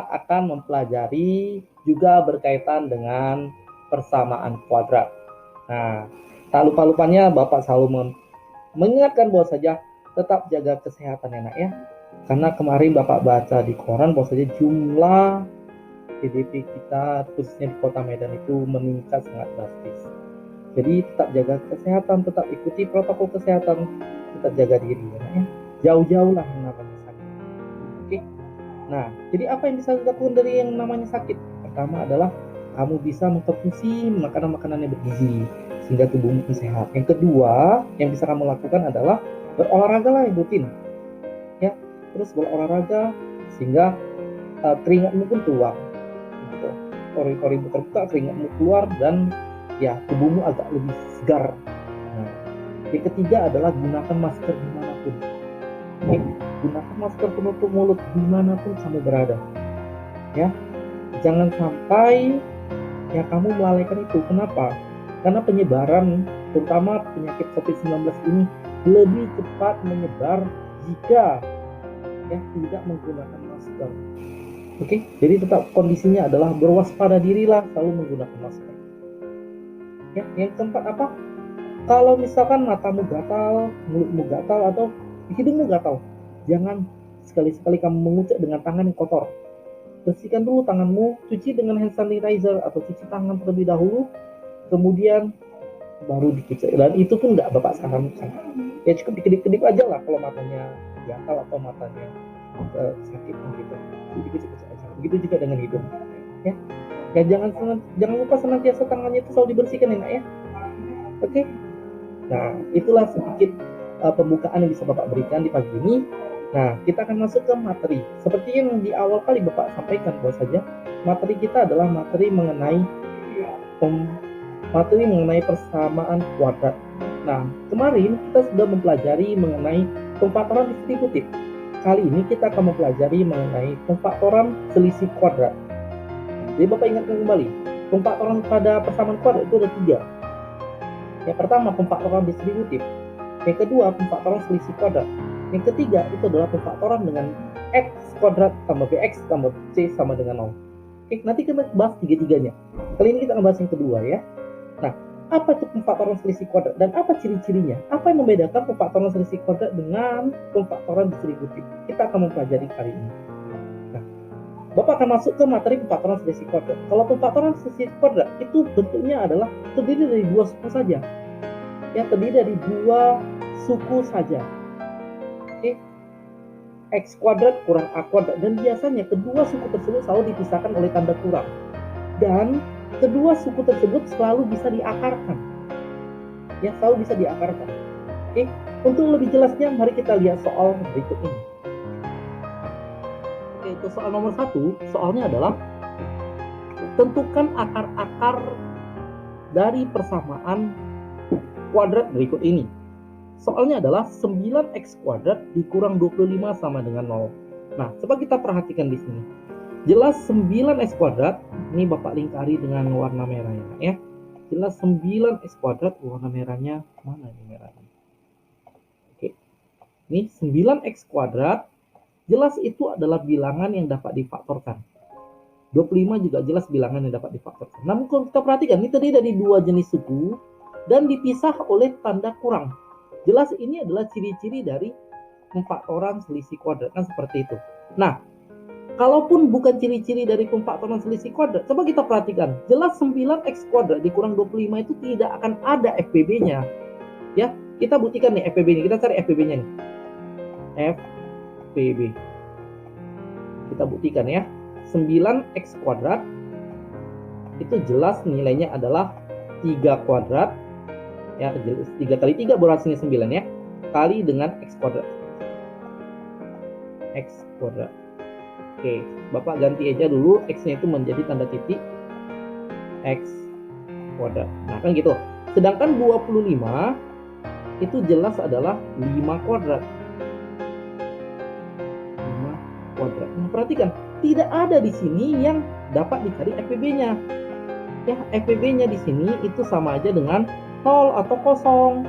kita akan mempelajari juga berkaitan dengan persamaan kuadrat. Nah, tak lupa-lupanya Bapak selalu mengingatkan bahwa saja tetap jaga kesehatan ya nak ya. Karena kemarin Bapak baca di koran bahwa saja jumlah PDP kita khususnya di Kota Medan itu meningkat sangat drastis. Jadi tetap jaga kesehatan, tetap ikuti protokol kesehatan, tetap jaga diri ya nak ya. Jauh-jauhlah yang namanya sakit. Oke. Nah, jadi apa yang bisa dilakukan dari yang namanya sakit? Pertama adalah kamu bisa mengkonsumsi makanan-makanan yang bergizi sehingga tubuhmu sehat. Yang kedua yang bisa kamu lakukan adalah berolahraga lah yang rutin. Ya, terus berolahraga sehingga keringatmu pun keluar. Gitu. Kori-korimu terbuka, keringatmu keluar dan ya tubuhmu agak lebih segar. Nah, yang ketiga adalah gunakan masker dimanapun. Oke, gunakan masker penutup mulut dimanapun kamu berada. Ya, jangan sampai ya kamu melalaikan itu. Kenapa? Karena penyebaran terutama penyakit COVID-19 ini lebih cepat menyebar jika ya tidak menggunakan masker. Oke, jadi tetap kondisinya adalah berwaspada dirilah, selalu menggunakan masker. Ya, yang keempat apa? Kalau misalkan matamu gatal, mulutmu gatal atau hidungmu gatal, jangan sekali-sekali kamu mengucap dengan tangan yang kotor. Bersihkan dulu tanganmu, cuci dengan hand sanitizer atau cuci tangan terlebih dahulu, kemudian baru dikucek. Dan itu pun nggak Bapak sarankan. Ya cukup dikedip-kedip aja lah kalau matanya gatal atau matanya sakit gitu. Dikucek-kucek aja. Begitu juga dengan hidung. Ya. Ya jangan lupa senantiasa tangannya itu selalu dibersihkan ya nak ya. Oke. Nah, itulah sedikit pembukaan yang bisa Bapak berikan di pagi ini. Nah, kita akan masuk ke materi. Seperti yang di awal kali Bapak sampaikan bahwa saja materi kita adalah materi mengenai persamaan kuadrat. Nah, kemarin kita sudah mempelajari mengenai pemfaktoran distributif. Kali ini kita akan mempelajari mengenai pemfaktoran selisih kuadrat. Jadi Bapak ingatkan kembali, pemfaktoran pada persamaan kuadrat itu ada 3. Yang pertama pemfaktoran distributif, yang kedua pemfaktoran selisih kuadrat, yang ketiga itu adalah pemfaktoran dengan x kuadrat tambah bx tambah c sama dengan 0. Oke, nanti kita bahas tiga-tiganya. Kali ini kita akan bahas yang kedua ya. Nah, apa itu pemfaktoran selisih kuadrat dan apa ciri-cirinya? Apa yang membedakan pemfaktoran selisih kuadrat dengan pemfaktoran distributif? Kita akan mempelajari kali ini. Nah, Bapak akan masuk ke materi pemfaktoran selisih kuadrat. Kalau pemfaktoran selisih kuadrat itu bentuknya adalah terdiri dari 2 suku saja. Ya, terdiri dari 2 suku saja. Oke. X kuadrat kurang A kuadrat, dan biasanya kedua suku tersebut selalu dipisahkan oleh tanda kurang. Dan kedua suku tersebut selalu bisa diakarkan. Ya, selalu bisa diakarkan. Oke. Untuk lebih jelasnya mari kita lihat soal berikut ini. Oke, itu soal nomor 1, soalnya adalah tentukan akar-akar dari persamaan kuadrat berikut ini. Soalnya adalah 9x kuadrat dikurang 25 sama dengan 0. Nah, coba kita perhatikan di sini. Jelas 9x kuadrat, ini Bapak lingkari dengan warna merah ya. Jelas 9x kuadrat, warna merahnya mana ini merahnya? Oke. Ini 9x kuadrat, jelas itu adalah bilangan yang dapat difaktorkan. 25 juga jelas bilangan yang dapat difaktorkan. Namun kalau kita perhatikan, ini terdiri dari 2 jenis suku dan dipisah oleh tanda kurang. Jelas ini adalah ciri-ciri dari pemfaktoran selisih kuadrat, kan seperti itu. Nah, kalaupun bukan ciri-ciri dari pemfaktoran selisih kuadrat, coba kita perhatikan. Jelas 9x kuadrat dikurang 25 itu tidak akan ada FBB-nya. Ya, kita buktikan nih FBB-nya. Kita cari FBB-nya nih. FBB. Kita buktikan ya. 9x kuadrat itu jelas nilainya adalah 3 kuadrat. Ya, 3 kali 3 berhasilnya 9 ya, kali dengan x kuadrat. X kuadrat. Oke, Bapak ganti aja dulu x-nya itu menjadi tanda titik x kuadrat. Nah, kan gitu. Sedangkan 25 itu jelas adalah 5 kuadrat. 5 kuadrat. Nah, perhatikan, tidak ada di sini yang dapat dicari FBB-nya. Ya, FBB-nya di sini itu sama aja dengan 0 atau kosong.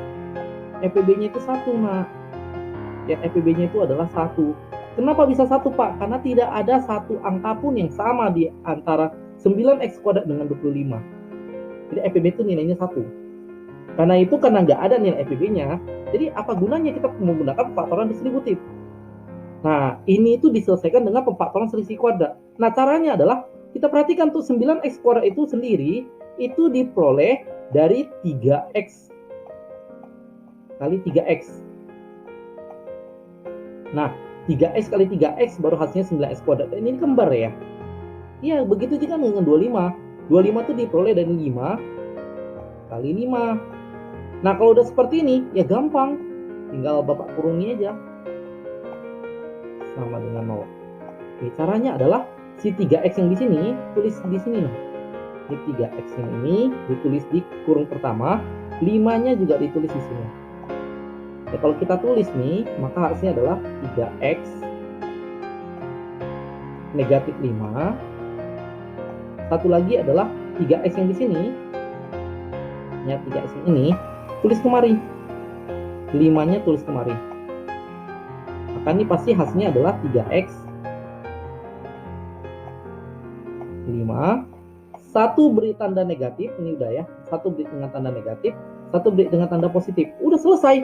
FBB-nya itu 1, nah. Ya, FBB-nya itu adalah 1. Kenapa bisa 1, Pak? Karena tidak ada satu angka pun yang sama di antara 9x kuadrat dengan 25. Jadi FPB itu nilainya 1. Karena nggak ada nilai FPB-nya, jadi apa gunanya kita menggunakan pemfaktoran distributif? Nah, ini itu diselesaikan dengan pemfaktoran selisih kuadrat. Nah, caranya adalah kita perhatikan tuh 9x kuadrat itu sendiri itu diperoleh dari 3x kali 3x. Nah, 3x kali 3x baru hasilnya 9x kuadrat. Dan ini kembar ya. Iya, begitu juga dengan 25. 25 itu diperoleh dari 5 kali 5. Nah, kalau udah seperti ini, ya gampang. Tinggal Bapak kurungi aja. Sama dengan 0. Oke, caranya adalah si 3x yang di sini, tulis di sini. Ini 3x yang ini ditulis di kurung pertama, 5-nya juga ditulis di sini. Ya, kalau kita tulis nih, maka hasilnya adalah 3x negatif 5. Satu lagi adalah 3x yang di sini. Ya, 3x yang ini tulis kemari. 5-nya tulis kemari. Maka ini pasti hasilnya adalah 3x 5. Satu beri tanda negatif, ini udah ya. Satu beri dengan tanda negatif, satu beri dengan tanda positif. Udah selesai.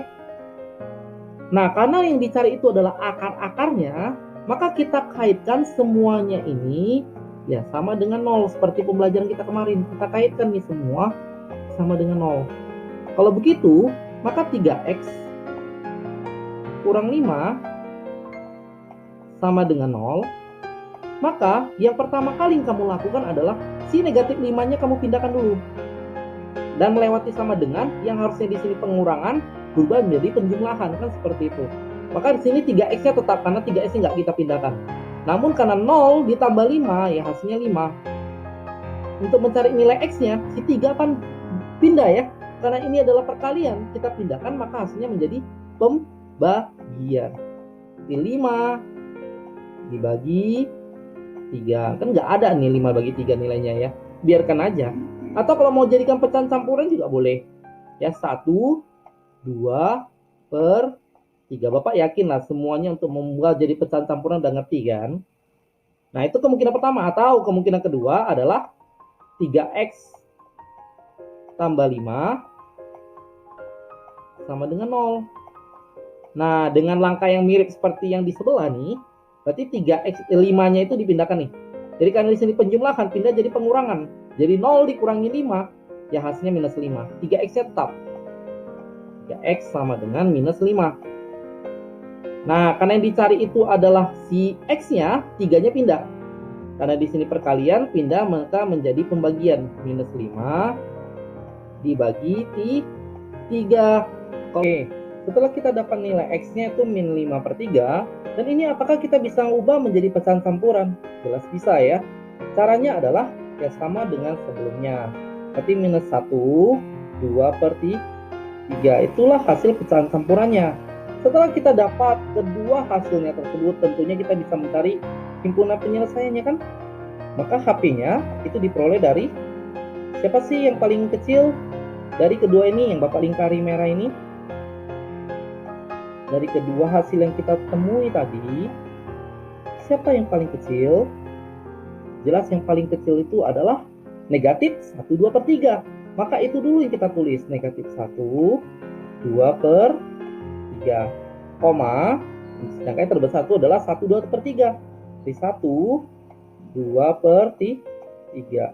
Nah, karena yang dicari itu adalah akar-akarnya, maka kita kaitkan semuanya ini ya sama dengan 0. Seperti pembelajaran kita kemarin, kita kaitkan nih semua sama dengan 0. Kalau begitu, maka 3x kurang 5 sama dengan 0. Maka yang pertama kali yang kamu lakukan adalah si negatif 5-nya kamu pindahkan dulu. Dan melewati sama dengan yang harusnya di sini pengurangan berubah menjadi penjumlahan, kan seperti itu. Maka di sini 3x-nya tetap karena 3x-nya nggak kita pindahkan. Namun karena 0 ditambah 5 ya hasilnya 5. Untuk mencari nilai x-nya si 3 kan pindah ya. Karena ini adalah perkalian, kita pindahkan maka hasilnya menjadi pembagian. Di 5 dibagi 3. Kan nggak ada nih 5 bagi 3 nilainya ya. Biarkan aja. Atau kalau mau jadikan pecahan campuran juga boleh. Ya, 1, 2 per 3. Bapak yakin lah semuanya untuk membuat jadi pecahan campuran udah ngerti kan? Nah, itu kemungkinan pertama. Atau kemungkinan kedua adalah 3x tambah 5 sama dengan 0. Nah, dengan langkah yang mirip seperti yang di sebelah nih, berarti 3x 5-nya itu dipindahkan nih. Jadi karena di sini penjumlahan pindah jadi pengurangan. Jadi 0 dikurangi 5, ya hasilnya minus 5. 3x-nya tetap. 3x sama dengan minus 5. Nah, karena yang dicari itu adalah si x-nya, 3-nya pindah. Karena di sini perkalian, pindah maka menjadi pembagian. Minus 5 dibagi 3. Oke, setelah kita dapat nilai x-nya itu min 5 per 3, dan ini apakah kita bisa ubah menjadi pecahan campuran? Jelas bisa ya. Caranya adalah ya sama dengan sebelumnya. Berarti minus 1, 2 per 3. Itulah hasil pecahan campurannya. Setelah kita dapat kedua hasilnya tersebut, tentunya kita bisa mencari himpunan penyelesaiannya kan? Maka HP-nya itu diperoleh dari siapa sih yang paling kecil dari kedua ini yang Bapak lingkari merah ini? Dari kedua hasil yang kita temui tadi, siapa yang paling kecil? Jelas yang paling kecil itu adalah negatif 1, 2 per 3. Maka itu dulu yang kita tulis, negatif 1, 2 per 3, koma, sedangkan yang terbesar itu adalah 1, 2 per 3. Jadi 1, 2 per 3.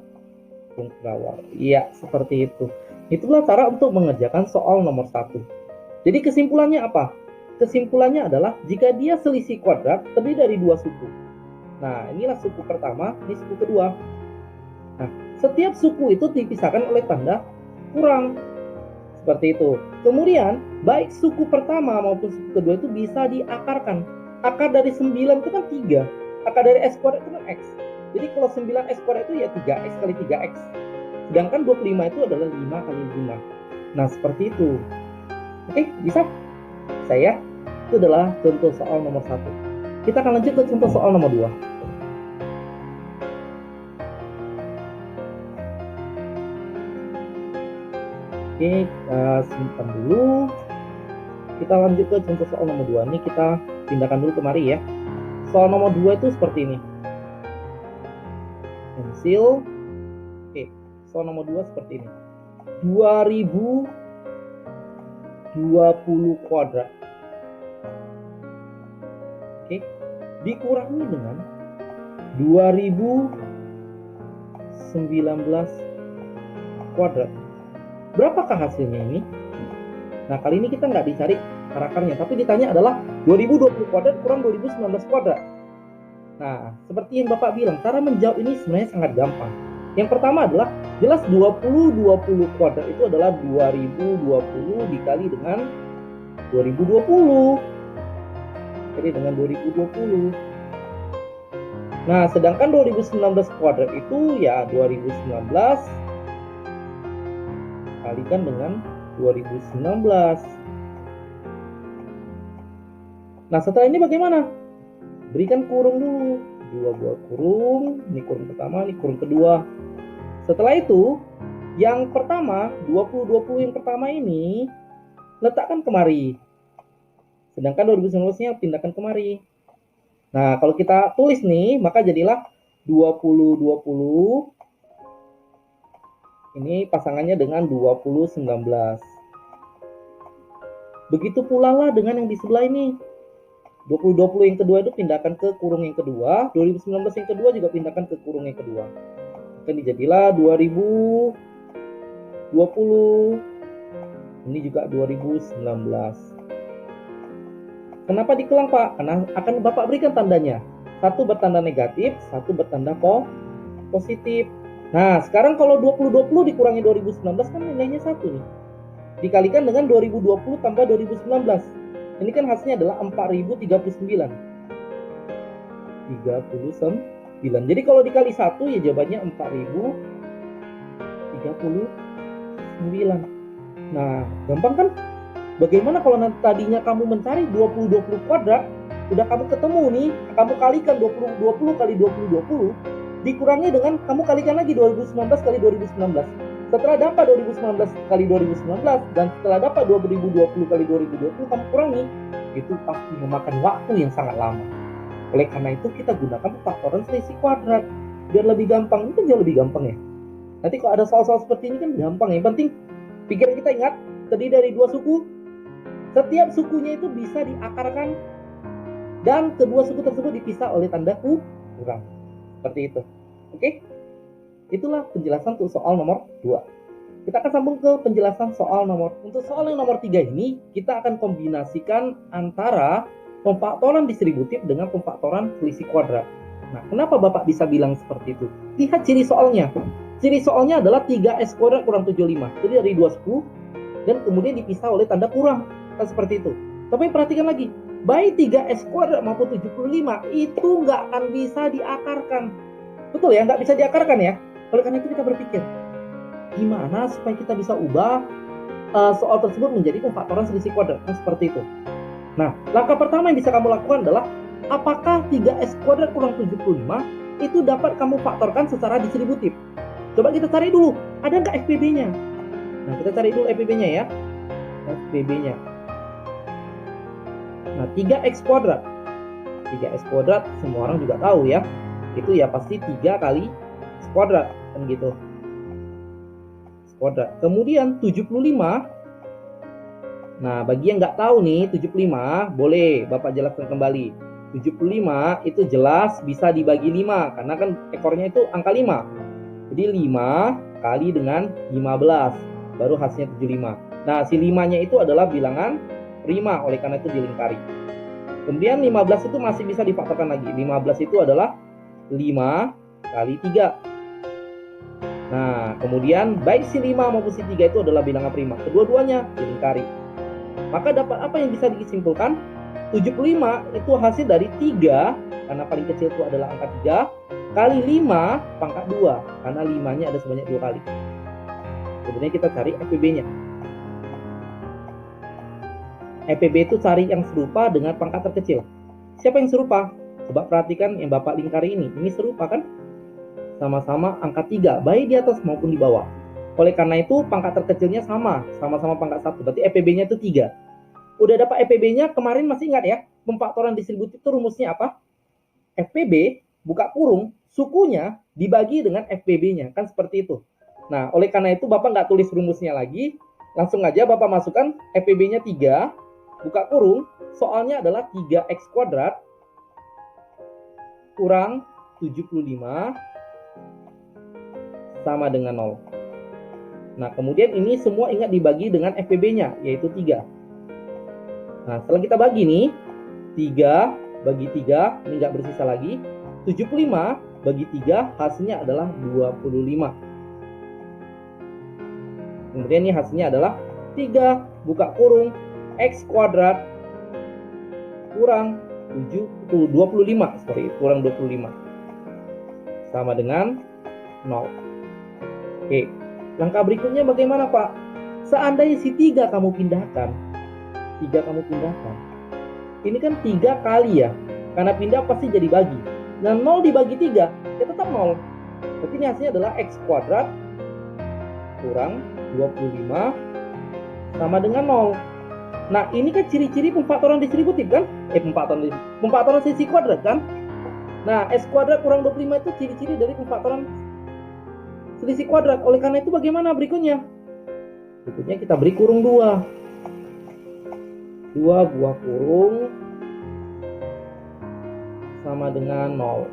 Iya, seperti itu. Itulah cara untuk mengerjakan soal nomor 1. Jadi kesimpulannya apa? Kesimpulannya adalah jika dia selisih kuadrat terdiri dari 2 suku. Nah, inilah suku pertama, ini suku kedua. Nah, setiap suku itu dipisahkan oleh tanda kurang. Seperti itu. Kemudian, baik suku pertama maupun suku kedua itu bisa diakarkan. Akar dari 9 itu kan 3. Akar dari x kuadrat itu kan x. Jadi kalau 9x kuadrat itu ya 3x kali 3x. Sedangkan 25 itu adalah 5 kali 5. Nah, seperti itu. Oke, bisa? Saya, itu adalah contoh soal nomor 1. Kita akan lanjut ke contoh soal nomor 2. Oke, kita simpan dulu. Kita lanjut ke contoh soal nomor 2. Ini kita pindahkan dulu kemari ya. Soal nomor 2 itu seperti ini. Pensil. Oke, soal nomor 2 seperti ini. 2020 kuadrat. Oke, dikurangi dengan 2019 kuadrat. Berapakah hasilnya ini? Nah, kali ini kita nggak dicari akarnya, tapi ditanya adalah 2020 kuadrat kurang 2019 kuadrat. Nah, seperti yang Bapak bilang, cara menjawab ini sebenarnya sangat gampang. Yang pertama adalah, jelas 2020 kuadrat itu adalah 2020 dikali dengan 2020. Jadi dengan 2020. Nah, sedangkan 2019 kuadrat itu ya 2019 kalikan dengan 2019. Nah, setelah ini bagaimana? Berikan kurung dulu. 2 buah kurung, ini kurung pertama, ini kurung kedua. Setelah itu, yang pertama, 2020 yang pertama ini letakkan kemari. Sedangkan 2019-nya pindahkan kemari. Nah, kalau kita tulis nih, maka jadilah 2020 ini pasangannya dengan 2019. Begitu pula lah dengan yang di sebelah ini. 2020 yang kedua itu pindahkan ke kurung yang kedua, 2019 yang kedua juga pindahkan ke kurung yang kedua. Maka jadilah 2020. Ini juga 2019. Kenapa dikelang, Pak? Karena akan Bapak berikan tandanya. Satu bertanda negatif, satu bertanda positif. Nah, sekarang kalau 2020 dikurangi 2019 kan nilainya 1 nih. Dikalikan dengan 2020 tambah 2019. Ini kan hasilnya adalah 4039. 39. Jadi kalau dikali 1 ya jawabannya 4039. Nah, gampang kan? Bagaimana kalau nanti tadinya kamu mencari 2020 kuadrat, udah kamu ketemu nih, kamu kalikan 2020 kali 2020, dikurangi dengan kamu kalikan lagi 2019 kali 2019. Setelah dapat 2019 kali 2019 dan setelah dapat 2020 kali 2020 kamu kurangi, itu pasti memakan waktu yang sangat lama. Oleh karena itu kita gunakan pemfaktoran selisih kuadrat biar lebih gampang. Itu jauh lebih gampang ya. Nanti kalau ada soal-soal seperti ini kan gampang. Yang penting pikiran kita ingat terdiri dari 2 suku. Setiap sukunya itu bisa diakarkan dan kedua suku tersebut dipisah oleh tanda kurang. Seperti itu. Oke? Itulah penjelasan untuk soal nomor 2. Kita akan sambung ke penjelasan soal nomor. Untuk soal yang nomor 3 ini, kita akan kombinasikan antara pemfaktoran distributif dengan pemfaktoran selisih kuadrat. Nah, kenapa Bapak bisa bilang seperti itu? Lihat ciri soalnya. Ciri soalnya adalah 3S kuadrat kurang 75. Jadi dari 2 suku dan kemudian dipisah oleh tanda kurang. Kan seperti itu. Tapi perhatikan lagi, baik 3S kuadrat maupun 75 itu nggak akan bisa diakarkan. Betul ya, nggak bisa diakarkan ya. Oleh karena itu kita berpikir, gimana supaya kita bisa ubah soal tersebut menjadi pemfaktoran selisih kuadrat. Nah, seperti itu. Nah, langkah pertama yang bisa kamu lakukan adalah, apakah 3S kuadrat kurang 75 itu dapat kamu faktorkan secara distributif? Coba kita cari dulu, ada nggak FPB-nya? Nah, kita cari dulu FPB-nya ya. FPB-nya. Nah, 3X kuadrat. 3X kuadrat semua orang juga tahu ya. Itu ya pasti 3 kali kuadrat kan gitu. Kuadrat. Kemudian 75. Nah, bagi yang nggak tahu nih 75, boleh Bapak jelaskan kembali. 75 itu jelas bisa dibagi 5 karena kan ekornya itu angka 5. Jadi 5 kali dengan 15 baru hasilnya 75. Nah, si 5-nya itu adalah bilangan prima, oleh karena itu dilingkari. Kemudian 15 itu masih bisa difaktorkan lagi. 15 itu adalah 5 kali 3. Nah, kemudian baik si 5 maupun si 3 itu adalah bilangan prima. Kedua-duanya dilingkari. Maka dapat apa yang bisa disimpulkan? 75 itu hasil dari 3, karena paling kecil itu adalah angka 3, kali 5 pangkat 2, karena 5-nya ada sebanyak 2 kali. Kemudian kita cari FPB-nya. FPB itu cari yang serupa dengan pangkat terkecil. Siapa yang serupa? Coba perhatikan yang Bapak lingkari ini. Ini serupa kan? Sama-sama angka 3, baik di atas maupun di bawah. Oleh karena itu pangkat terkecilnya sama-sama pangkat 1. Berarti FPB-nya itu 3. Udah dapat FPB-nya, kemarin masih ingat ya? Pemfaktoran distributif itu rumusnya apa? FPB, buka kurung, sukunya dibagi dengan FPB-nya. Kan seperti itu. Nah, oleh karena itu Bapak nggak tulis rumusnya lagi. Langsung aja Bapak masukkan FPB-nya 3, buka kurung, soalnya adalah 3x kuadrat kurang 75 sama dengan 0. Nah, kemudian ini semua ingat dibagi dengan FPB-nya, yaitu 3. Nah, setelah kita bagi nih, 3 bagi 3, ini nggak bersisa lagi. 75 bagi 3, hasilnya adalah 25. Kemudian ini hasilnya adalah 3, buka kurung, x kuadrat kurang 25, kurang 25. Sama dengan 0. Oke, langkah berikutnya bagaimana Pak? Seandainya si 3 kamu pindahkan, ini kan 3 kali ya, karena pindah pasti jadi bagi. Nah, 0 dibagi 3, ya tetap 0. Berarti ini hasilnya adalah x kuadrat kurang 25 sama dengan 0. Nah, ini kan ciri-ciri pemfaktoran distributif kan? Pemfaktoran sisi kuadrat kan? Nah, x kuadrat kurang 25 itu ciri-ciri dari pemfaktoran selisih kuadrat. Oleh karena itu bagaimana berikutnya? Berikutnya kita beri kurung 2. 2 buah kurung sama dengan 0.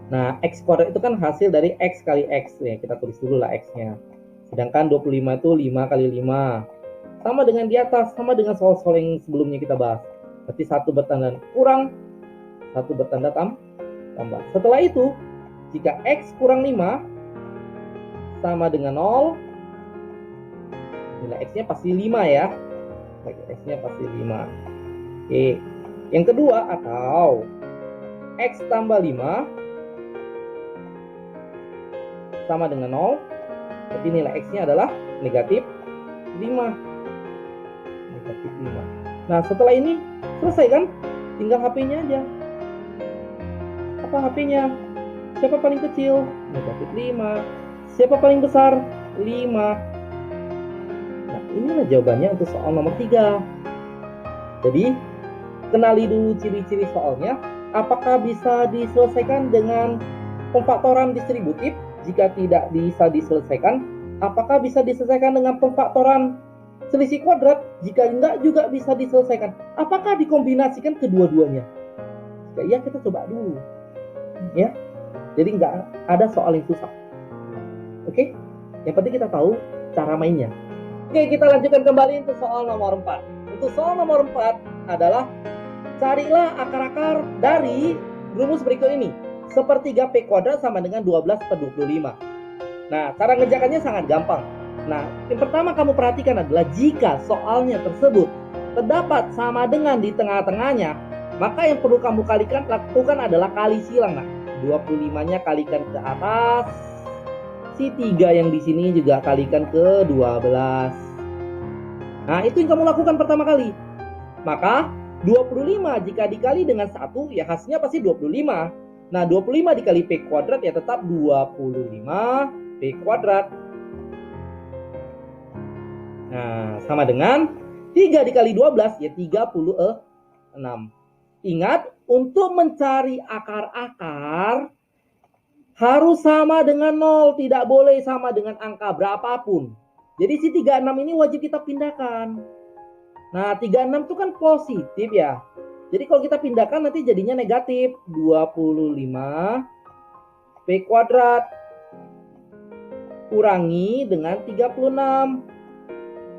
Nah, x kuadrat itu kan hasil dari x kali x. Ya, kita tulis dulu lah x-nya. Sedangkan 25 itu 5 kali 5. Sama dengan di atas, sama dengan soal-soal yang sebelumnya kita bahas. Berarti 1 bertanda kurang, 1 bertanda tambah. Setelah itu, jika x kurang 5 sama dengan 0, nilai x-nya pasti 5 ya. X-nya pasti 5. Oke. Yang kedua, atau x tambah 5 sama dengan 0. Berarti nilai x-nya adalah negatif 5. Negatif 5. Nah, setelah ini selesai kan? Tinggal HP-nya aja. Apa HP-nya? Siapa paling kecil? Negatif 5. Siapa paling besar? 5. Nah, inilah jawabannya untuk soal nomor 3. Jadi, kenali dulu ciri-ciri soalnya. Apakah bisa diselesaikan dengan pemfaktoran distributif? Jika tidak bisa diselesaikan, apakah bisa diselesaikan dengan pemfaktoran selisih kuadrat? Jika enggak, juga bisa diselesaikan. Apakah dikombinasikan kedua-duanya? Jika iya, kita coba dulu. Ya, jadi enggak ada soal yang susah. Oke? Yang penting kita tahu cara mainnya. Oke, kita lanjutkan kembali untuk soal nomor 4. Untuk soal nomor 4 adalah carilah akar-akar dari rumus berikut ini. Sepertiga P kuadrat sama dengan 12/25. Nah, cara ngerjakannya sangat gampang. Nah, yang pertama kamu perhatikan adalah jika soalnya tersebut terdapat sama dengan di tengah-tengahnya, maka yang perlu kamu lakukan adalah kali silang. Nah, 25-nya kalikan ke atas, si 3 yang di sini juga kalikan ke 12. Nah, itu yang kamu lakukan pertama kali. Maka 25 jika dikali dengan 1, ya hasilnya pasti 25. Nah, 25 dikali P kuadrat ya tetap 25 P kuadrat. Nah, sama dengan 3 dikali 12 ya 36. Ingat, untuk mencari akar-akar harus sama dengan 0, tidak boleh sama dengan angka berapapun. Jadi si 36 ini wajib kita pindahkan. Nah, 36 itu kan positif ya. Jadi kalau kita pindahkan nanti jadinya negatif 25 P kuadrat kurangi dengan 36.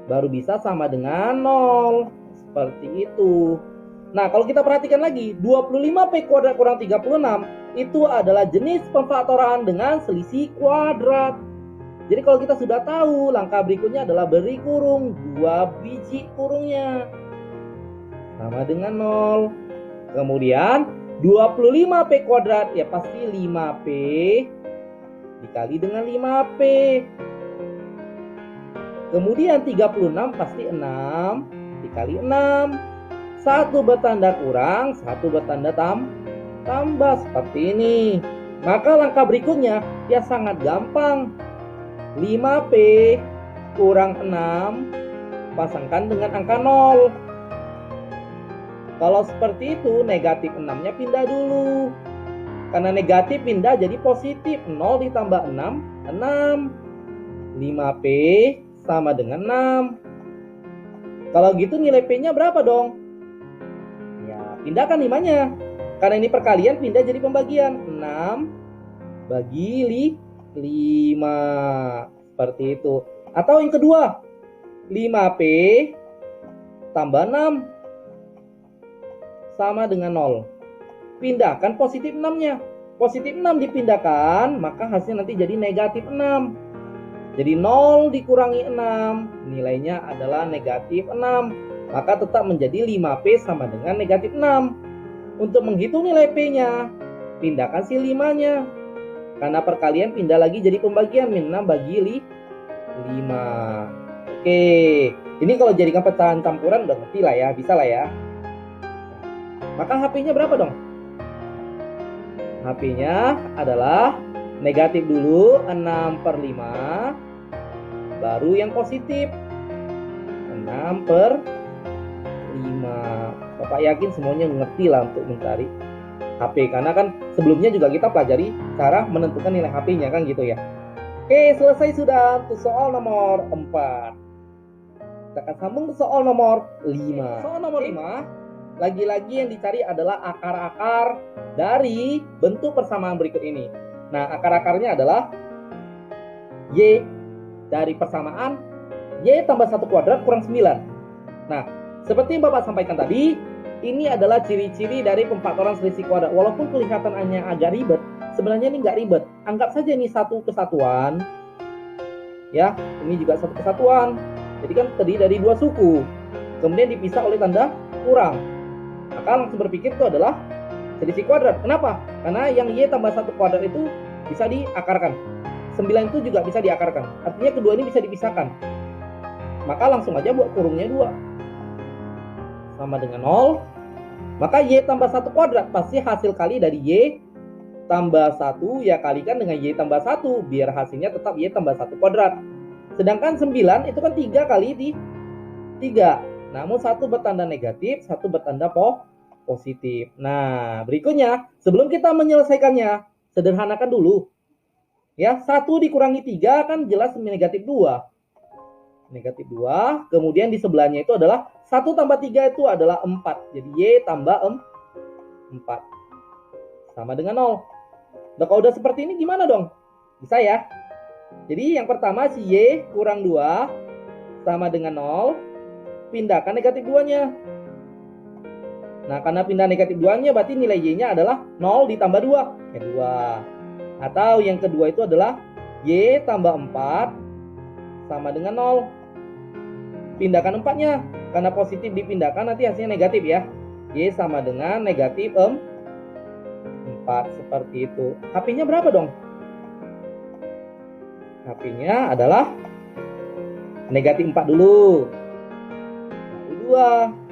Baru bisa sama dengan 0. Seperti itu. Nah, kalau kita perhatikan lagi, 25 P kuadrat kurang 36 itu adalah jenis pemfaktoran dengan selisih kuadrat. Jadi kalau kita sudah tahu, langkah berikutnya adalah beri kurung 2 biji kurungnya. Sama dengan 0. Kemudian 25 P kuadrat ya pasti 5P dikali dengan 5P. Kemudian 36 pasti 6 dikali 6. 1 bertanda kurang, 1 bertanda tambah seperti ini. Maka langkah berikutnya ya sangat gampang. 5P kurang 6 pasangkan dengan angka 0. Kalau seperti itu, negatif 6-nya pindah dulu. Karena negatif pindah jadi positif. 0 ditambah 6, 6. 5P sama dengan 6. Kalau gitu nilai P-nya berapa dong? Ya, pindahkan 5-nya. Karena ini perkalian, pindah jadi pembagian. 6 bagi 5. Seperti itu. Atau yang kedua, 5P tambah 6 sama dengan 0. Pindahkan positif 6-nya. Positif 6 dipindahkan, maka hasilnya nanti jadi negatif 6. Jadi 0 dikurangi 6, nilainya adalah negatif 6. Maka tetap menjadi 5P sama dengan negatif 6. Untuk menghitung nilai P-nya, pindahkan si 5-nya. Karena perkalian pindah lagi jadi pembagian, min 6 bagi 5. Oke, ini kalau jadikan pecahan campuran udah ngerti lah ya, bisa lah ya. Maka HP-nya berapa dong? HP-nya adalah negatif dulu, 6/5. Baru yang positif, 6/5. Bapak yakin semuanya ngerti lah untuk mencari HP. Karena kan sebelumnya juga kita pelajari cara menentukan nilai HP-nya kan gitu ya. Oke, selesai sudah untuk soal nomor 4. Kita akan sambung ke soal nomor 5. Soal nomor 5, lagi-lagi yang dicari adalah akar-akar dari bentuk persamaan berikut ini. Nah, akar-akarnya adalah Y dari persamaan Y tambah 1 kuadrat kurang 9. Nah, seperti yang Bapak sampaikan tadi, ini adalah ciri-ciri dari pemfaktoran selisih kuadrat. Walaupun kelihatannya agak ribet, sebenarnya ini nggak ribet. Anggap saja ini satu kesatuan. Ya, ini juga satu kesatuan. Jadi kan terdiri dari 2 suku. Kemudian dipisah oleh tanda kurang. Maka langsung berpikir itu adalah selisih kuadrat. Kenapa? Karena yang Y tambah 1 kuadrat itu bisa diakarkan. 9 itu juga bisa diakarkan. Artinya kedua ini bisa dipisahkan. Maka langsung aja buat kurungnya 2. Sama dengan 0. Maka Y tambah 1 kuadrat pasti hasil kali dari Y tambah 1 ya kalikan dengan Y tambah 1. Biar hasilnya tetap Y tambah 1 kuadrat. Sedangkan 9 itu kan 3 kali di 3. Namun satu bertanda negatif, satu bertanda positif. Nah, berikutnya sebelum kita menyelesaikannya, sederhanakan dulu. Ya, 1 dikurangi 3 kan jelas negatif 2. Negatif 2, kemudian di sebelahnya itu adalah 1 tambah 3 itu adalah 4. Jadi Y tambah 4. Sama dengan 0. Nah, kalau udah seperti ini gimana dong? Bisa ya? Jadi yang pertama si Y kurang 2 sama dengan 0. Pindahkan negatif 2-nya. Nah, karena pindah negatif 2-nya berarti nilai Y-nya adalah 0 ditambah 2. Ya 2. Atau yang kedua itu adalah Y tambah 4 sama dengan 0. Pindahkan 4-nya. Karena positif dipindahkan nanti hasilnya negatif ya. Y sama dengan negatif 4. Seperti itu. HP-nya berapa dong? HP-nya adalah negatif 4 dulu. Lalu 2.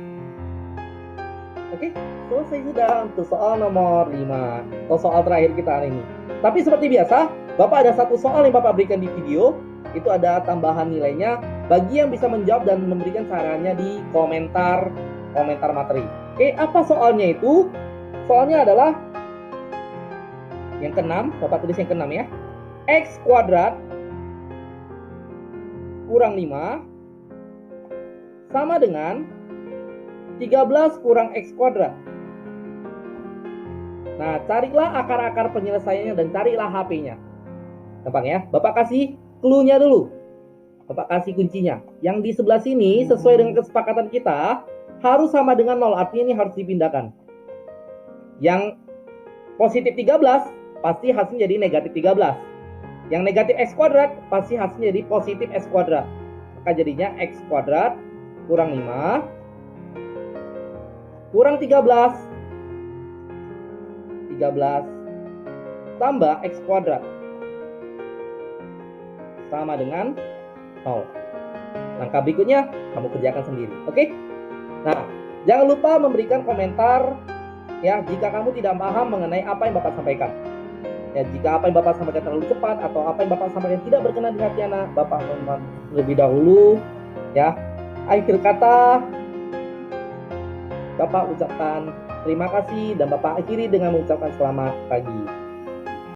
Oke, selesai sudah untuk soal nomor 5. Atau soal terakhir kita hari ini. Tapi seperti biasa, Bapak ada satu soal yang Bapak berikan di video. Itu ada tambahan nilainya. Bagi yang bisa menjawab dan memberikan caranya di komentar materi. Oke, apa soalnya itu? Soalnya adalah yang ke-6. Bapak tulis yang ke-6 ya. X kuadrat kurang 5 sama dengan 13 kurang X kuadrat. Nah, carilah akar-akar penyelesaiannya dan carilah HP-nya. Gampang ya. Bapak kasih clue-nya dulu. Bapak kasih kuncinya. Yang di sebelah sini sesuai dengan kesepakatan kita harus sama dengan 0. Artinya ini harus dipindahkan. Yang positif 13 pasti hasilnya jadi negatif 13. Yang negatif X kuadrat pasti hasilnya jadi positif X kuadrat. Maka jadinya X kuadrat kurang 5 kurang 13 tambah X kuadrat sama dengan 0. Langkah berikutnya kamu kerjakan sendiri. Oke? Nah, jangan lupa memberikan komentar ya jika kamu tidak paham mengenai apa yang Bapak sampaikan. Ya, jika apa yang Bapak sampaikan terlalu cepat atau apa yang Bapak sampaikan tidak berkenan di hati anak, Bapak mohon lebih dahulu ya. Akhir kata, Bapak ucapkan terima kasih dan Bapak akhiri dengan mengucapkan selamat pagi.